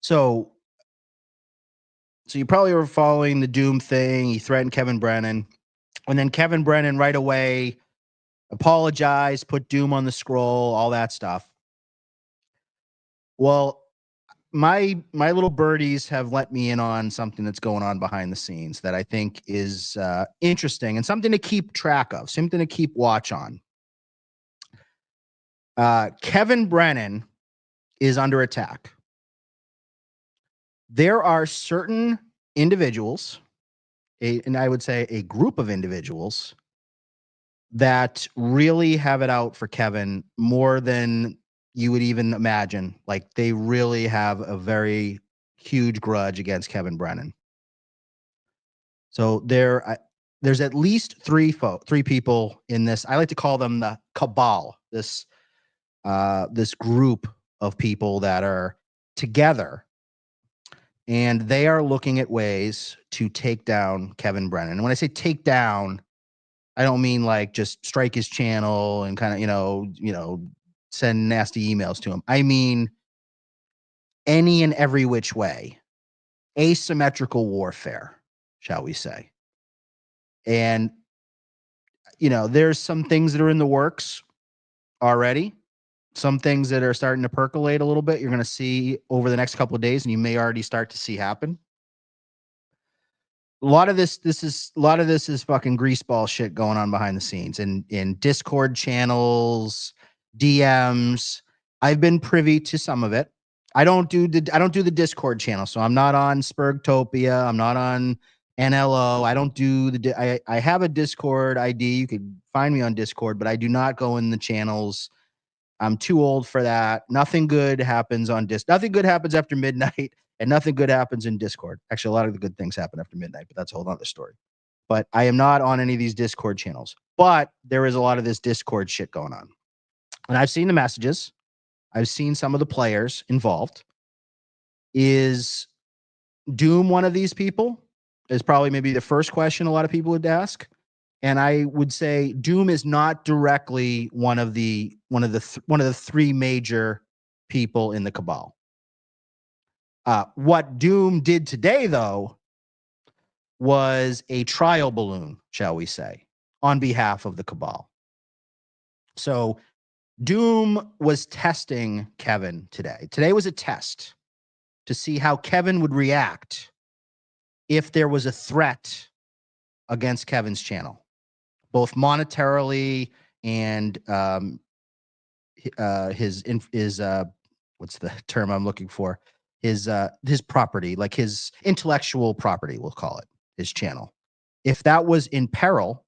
So, so you probably were following the Doom thing. He threatened Kevin Brennan, and then Kevin Brennan right away apologized, put Doom on the scroll, all that stuff. Well, my little birdies have let me in on something that's going on behind the scenes that I think is interesting and something to keep track of, something to keep watch on. Kevin Brennan is under attack. There are certain individuals, and I would say a group of individuals, that really have it out for Kevin more than you would even imagine. Like, they really have a very huge grudge against Kevin Brennan. So there's at least three people in this. I like to call them the cabal. This group of people that are together, and they are looking at ways to take down Kevin Brennan. And when I say take down, I don't mean like just strike his channel and kind of, send nasty emails to him. I mean any and every which way, asymmetrical warfare, shall we say. And, there's some things that are in the works already, some things that are starting to percolate a little bit. You're going to see over the next couple of days, and you may already start to see happen. A lot of this is fucking greaseball shit going on behind the scenes in Discord channels, DMs. I've been privy to some of it. I don't do the Discord channel, so I'm not on Spurgtopia. I'm not on NLO. I don't do I have a Discord ID. You could find me on Discord, but I do not go in the channels. I'm too old for that. Nothing good happens on Nothing good happens after midnight, and nothing good happens in Discord. Actually, a lot of the good things happen after midnight, but that's a whole other story. But I am not on any of these Discord channels. But there is a lot of this Discord shit going on. And I've seen the messages. I've seen some of the players involved. Is Doom one of these people? Is probably maybe the first question a lot of people would ask. And I would say Doom is not directly one of the three major people in the cabal. What Doom did today, though, was a trial balloon, shall we say, on behalf of the cabal. So Doom was testing Kevin today. Today was a test to see how Kevin would react if there was a threat against Kevin's channel, both monetarily and his what's the term I'm looking for? His property, like his intellectual property, we'll call it, his channel. If that was in peril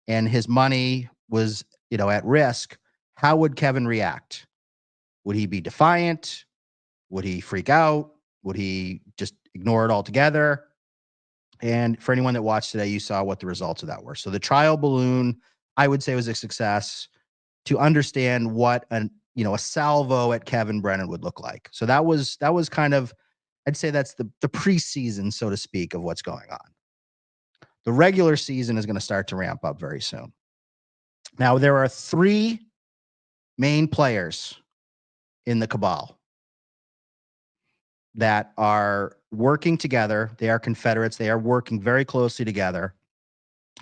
and his money was, at risk, how would Kevin react? Would he be defiant? Would he freak out? Would he just ignore it altogether? And for anyone that watched today, you saw what the results of that were. So the trial balloon, I would say, was a success to understand what a salvo at Kevin Brennan would look like. So that was kind of, I'd say that's the preseason, so to speak, of what's going on. The regular season is going to start to ramp up very soon. Now, there are three main players in the cabal that are working together. They are Confederates. They are working very closely together.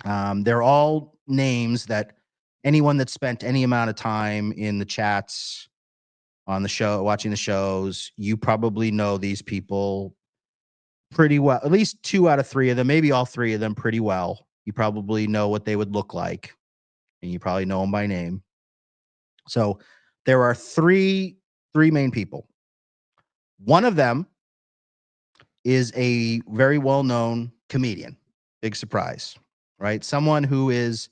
They're all names that anyone that spent any amount of time in the chats, on the show, watching the shows, you probably know these people pretty well. At least 2 out of 3 of them, maybe all 3 of them pretty well. You probably know what they would look like, and you probably know them by name. So there are three main people. One of them is a very well-known comedian. Big surprise, right? Someone who is,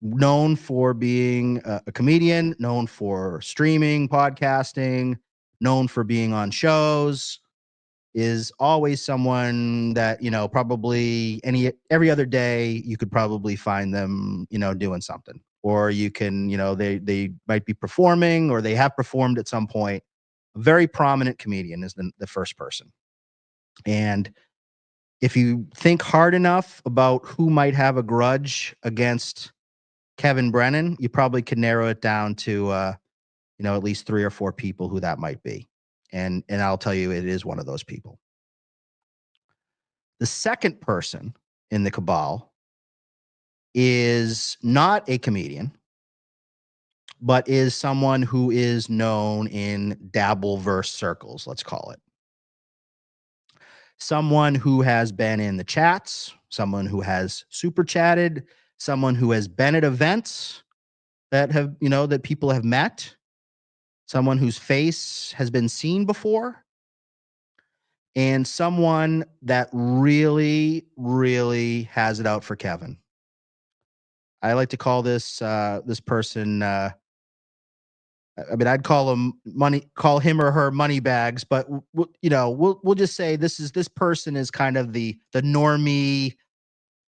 known for being a comedian, known for streaming, podcasting, known for being on shows, is always someone that, probably every other day you could probably find them, doing something. Or you can, they might be performing, or they have performed at some point. A very prominent comedian is the first person. And if you think hard enough about who might have a grudge against Kevin Brennan, you probably could narrow it down to, at least 3 or 4 people who that might be. and I'll tell you, it is one of those people. The second person in the cabal is not a comedian, but is someone who is known in Dabbleverse circles, let's call it. Someone who has been in the chats, someone who has super chatted, someone who has been at events that have, that people have met, someone whose face has been seen before, and someone that really, really has it out for Kevin. I like to call this person. I mean, I'd call him or her money bags, but we'll just say this person is kind of the normie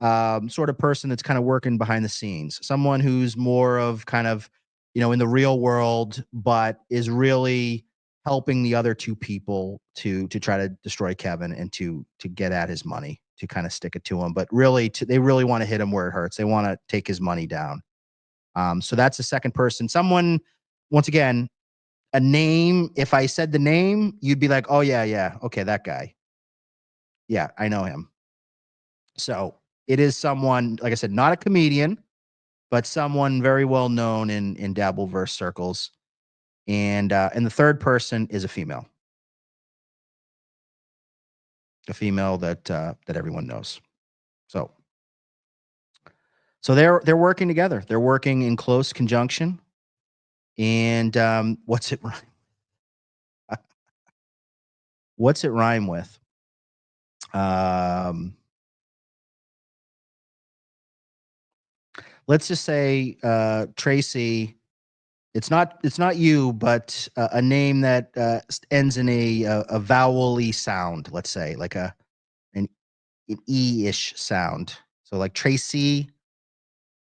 sort of person that's kind of working behind the scenes. Someone who's more of kind of in the real world, but is really helping the other two people to try to destroy Kevin and to get at his money, to kind of stick it to him. But really, they really want to hit him where it hurts. They want to take his money down. So that's the second person. Someone, once again, a name. If I said the name, you'd be like, oh yeah, okay, that guy. Yeah, I know him. So it is someone, like I said, not a comedian, but someone very well known in Dabbleverse circles. And the third person is a female that everyone knows. So they're working together. They're working in close conjunction. And what's it rhyme with? Let's just say Tracy. It's not you, but a name that ends in a vowel-y sound. Let's say like an e-ish sound. So like Tracy,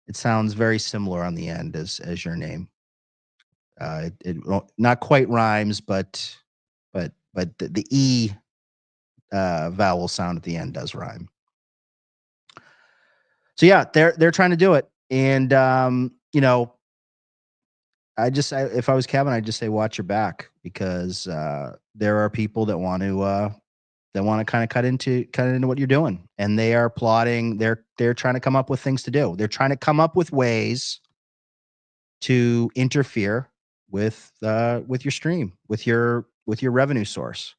it sounds very similar on the end as your name. It not quite rhymes, but the e vowel sound at the end does rhyme. So yeah, they're trying to do it, and if I was Kevin, I'd just say watch your back, because there are people that want to kind of cut into what you're doing, and they are plotting. They're trying to come up with things to do. They're trying to come up with ways to interfere with your stream, with your revenue source.